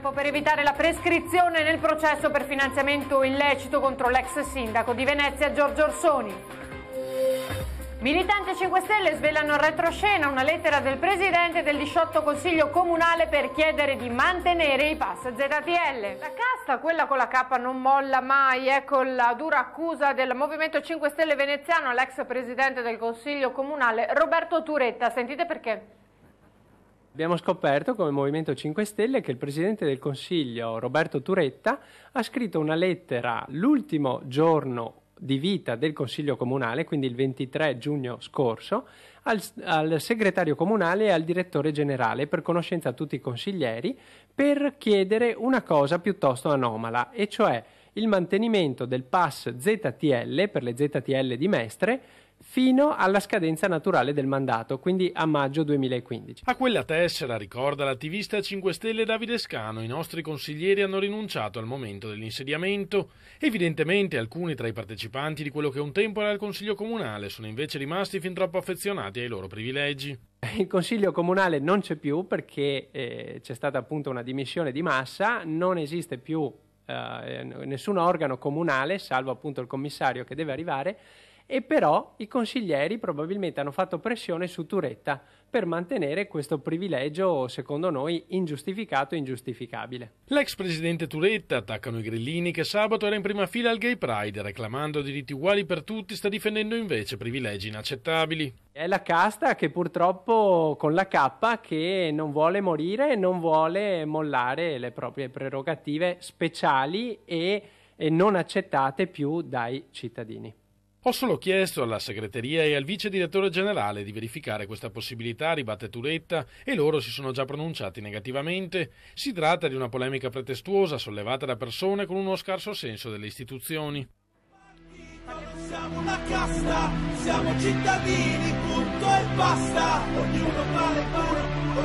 tempo per evitare la prescrizione nel processo per finanziamento illecito contro l'ex sindaco di Venezia Giorgio Orsoni. Militanti 5 Stelle svelano in retroscena una lettera del presidente del 18 Consiglio Comunale per chiedere di mantenere i pass ZTL. La casta, quella con la K, non molla mai. Ecco la dura accusa del Movimento 5 Stelle veneziano all'ex presidente del Consiglio Comunale Roberto Turetta. Sentite perché. Abbiamo scoperto come Movimento 5 Stelle che il Presidente del Consiglio, Roberto Turetta, ha scritto una lettera l'ultimo giorno di vita del Consiglio Comunale, quindi il 23 giugno scorso, al segretario comunale e al direttore generale, per conoscenza a tutti i consiglieri, per chiedere una cosa piuttosto anomala, e cioè il mantenimento del pass ZTL per le ZTL di Mestre fino alla scadenza naturale del mandato, quindi a maggio 2015. A quella tessera, ricorda l'attivista 5 Stelle Davide Scano, i nostri consiglieri hanno rinunciato al momento dell'insediamento. Evidentemente alcuni tra i partecipanti di quello che un tempo era il Consiglio Comunale sono invece rimasti fin troppo affezionati ai loro privilegi. Il Consiglio Comunale non c'è più perché c'è stata appunto una dimissione di massa, non esiste più nessun organo comunale, salvo appunto il commissario che deve arrivare, e però i consiglieri probabilmente hanno fatto pressione su Turetta per mantenere questo privilegio, secondo noi, ingiustificato e ingiustificabile. L'ex presidente Turetta, attaccano i grillini, che sabato era in prima fila al Gay Pride, reclamando diritti uguali per tutti, sta difendendo invece privilegi inaccettabili. È la casta che purtroppo, con la K, che non vuole morire, non vuole mollare le proprie prerogative speciali e non accettate più dai cittadini. Ho solo chiesto alla segreteria e al vice direttore generale di verificare questa possibilità, ribatte Turetta, e loro si sono già pronunciati negativamente. Si tratta di una polemica pretestuosa sollevata da persone con uno scarso senso delle istituzioni. Non siamo una casta, siamo cittadini, punto e basta. Ognuno vale uno,